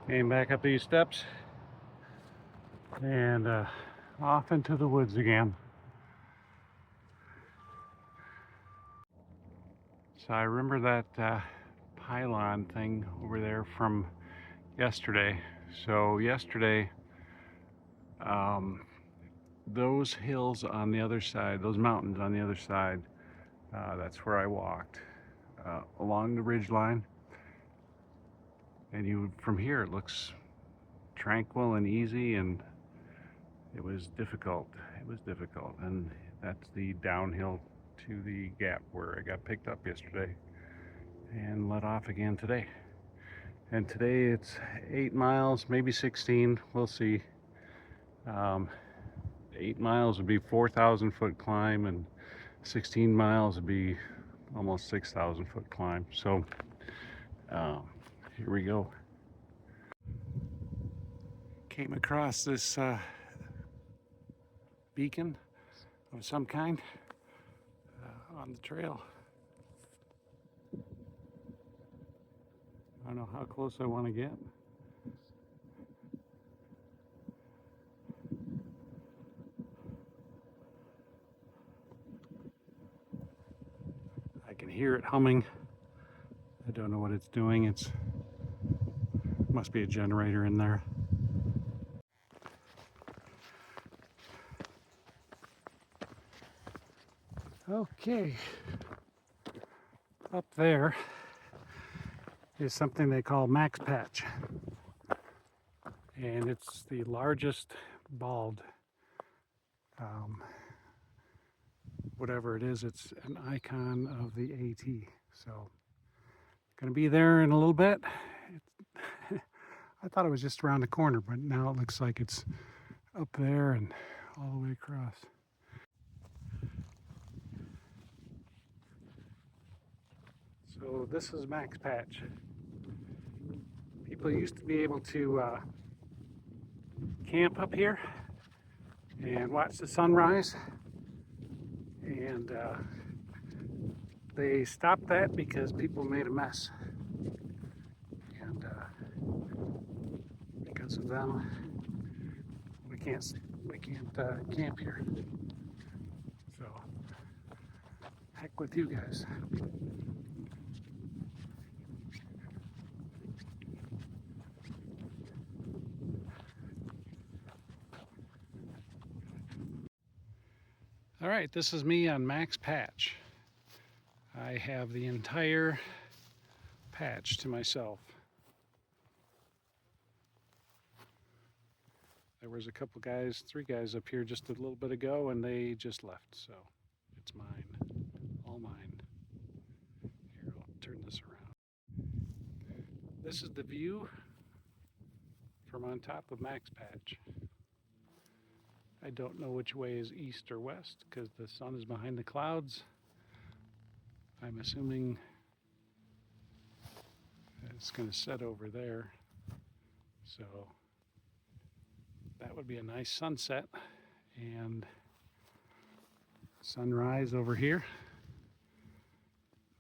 Came back up these steps and off into the woods again. So I remember that pylon thing over there from yesterday. So yesterday, those hills on the other side, those mountains on the other side, that's where I walked along the ridge line. And from here it looks tranquil and easy, and it was difficult. And that's the downhill to the gap where I got picked up yesterday and let off again today. And today it's 8 miles, maybe 16, we'll see. 8 miles would be 4,000 foot climb, and 16 miles would be almost 6,000 foot climb. So here we go. Came across this beacon of some kind on the trail. I don't know how close I want to get. I can hear it humming. I don't know what it's doing. It must be a generator in there. Okay, up there is something they call Max Patch, and it's the largest bald, whatever it is. It's an icon of the AT. So, gonna be there in a little bit. I thought it was just around the corner, but now it looks like it's up there and all the way across. So this is Max Patch. People used to be able to camp up here and watch the sunrise, and they stopped that because people made a mess, and because of them we can't camp here. So heck with you guys. All right, this is me on Max Patch. I have the entire patch to myself. There was a couple guys, 3 guys up here just a little bit ago, and they just left, so it's mine, all mine. Here, I'll turn this around. This is the view from on top of Max Patch. I don't know which way is east or west because the sun is behind the clouds. I'm assuming it's going to set over there, so that would be a nice sunset and sunrise over here.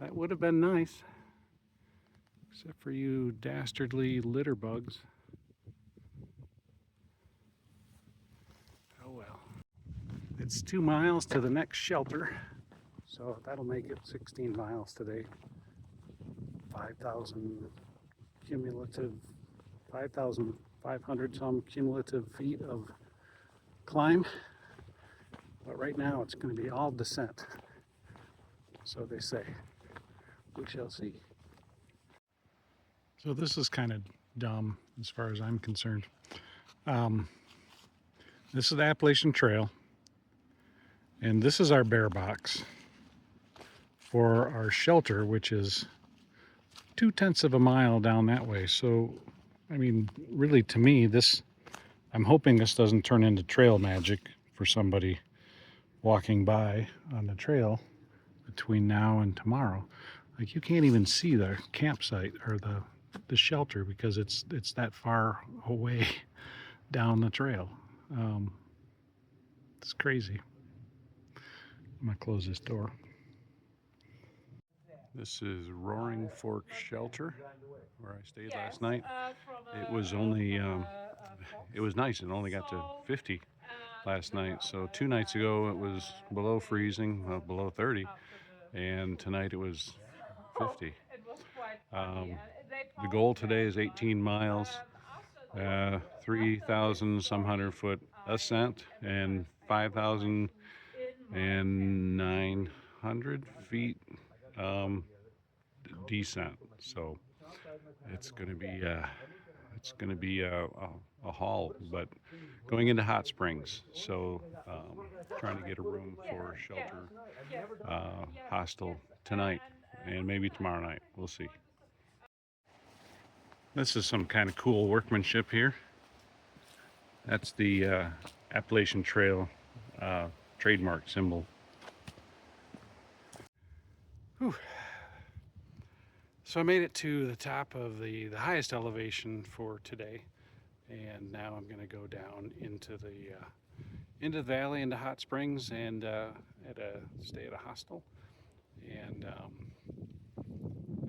That would have been nice, except for you dastardly litter bugs. Oh well. It's 2 miles to the next shelter, so that'll make it 16 miles today. 5,000 cumulative, 5,500 some cumulative feet of climb. But right now it's going to be all descent. So they say. We shall see. So this is kind of dumb as far as I'm concerned. This is the Appalachian Trail, and this is our bear box for our shelter, which is 2/10 of a mile down that way. So, I mean, really, to me, I'm hoping this doesn't turn into trail magic for somebody walking by on the trail between now and tomorrow. Like, you can't even see the campsite or the shelter because it's that far away down the trail. It's crazy. I'm gonna close this door. This is Roaring Fork Shelter, where I stayed last night. It was only, it was nice. It only got to 50 last night. So 2 nights ago it was below freezing, below 30, and tonight it was 50. The goal today is 18 miles, 3,000 some hundred foot ascent, and 5,900 feet descent. So it's going to be a haul, but going into hot springs. So trying to get a room for shelter hostel tonight and maybe tomorrow night. We'll see. This is some kind of cool workmanship here. That's the Appalachian Trail trademark symbol. Whew. So I made it to the top of the highest elevation for today, and now I'm going to go down into the valley, into hot springs, and stay at a hostel. And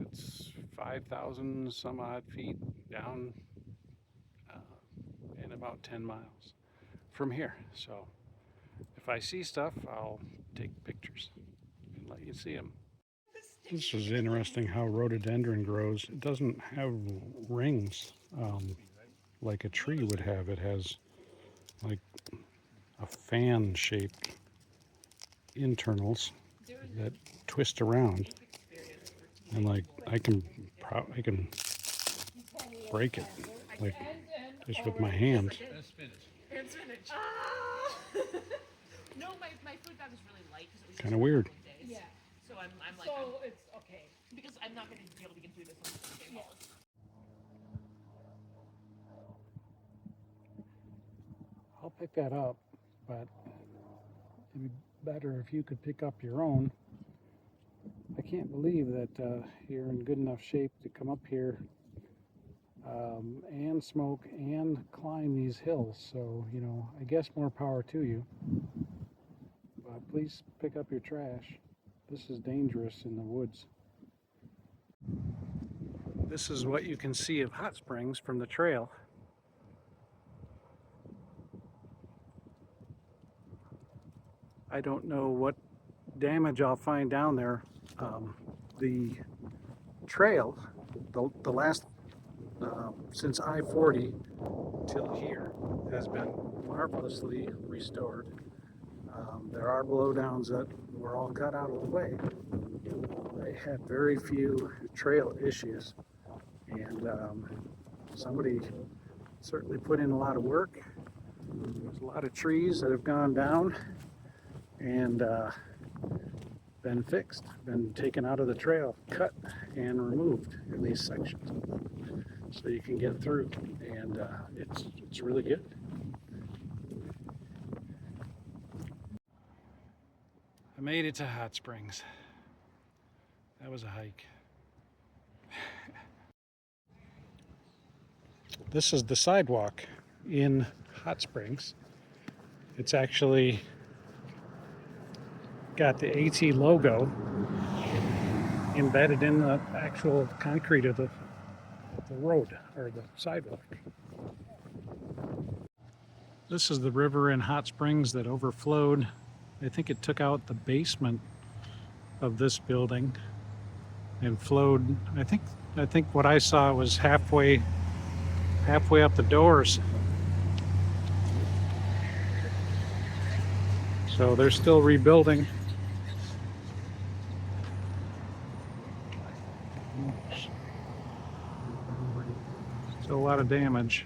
it's 5,000 some odd feet down, and about 10 miles from here. So if I see stuff, I'll take pictures and let you see them. This is interesting how rhododendron grows. It doesn't have rings like a tree would have. It has like a fan-shaped internals that twist around, and like I can break it like just with my hand. And spinach. No, my food bag was really light because it was Kind of weird. days. Yeah. So I'm like, so it's okay because I'm not going to be able to get through this on the same holiday. I'll pick that up, but it'd be better if you could pick up your own. I can't believe that you're in good enough shape to come up here and smoke and climb these hills. So, you know, I guess more power to you. But please pick up your trash. This is dangerous in the woods. This is what you can see of hot springs from the trail. I don't know what damage I'll find down there. The trail, the last since I-40 till here, has been marvelously restored. There are blowdowns that were all cut out of the way. They had very few trail issues, and somebody certainly put in a lot of work. There's a lot of trees that have gone down and been fixed, been taken out of the trail, cut and removed in these sections, so you can get through, and it's really good. I made it to Hot Springs. That was a hike. This is the sidewalk in Hot Springs. It's actually got the AT logo embedded in the actual concrete of the road, or the sidewalk. This is the river in Hot Springs that overflowed. I think it took out the basement of this building and flowed. I think what I saw was halfway up the doors. So they're still rebuilding. Still a lot of damage.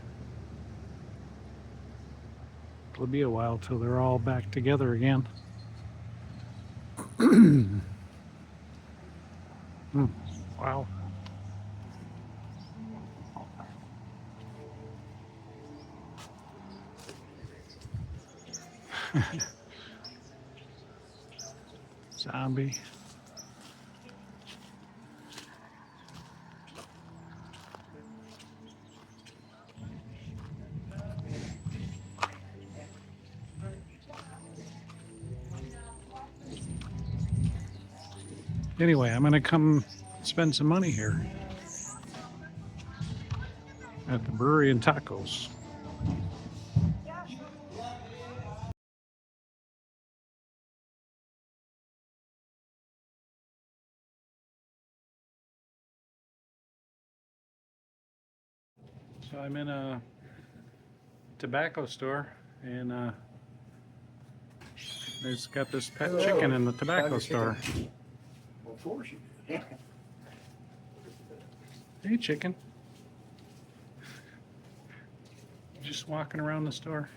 It'll be a while till they're all back together again. Wow. Zombie. Anyway, I'm gonna come spend some money here at the brewery and tacos. So I'm in a tobacco store, and it's got this pet chicken in the tobacco store. Well, of course you did. Hey, chicken. Just walking around the store.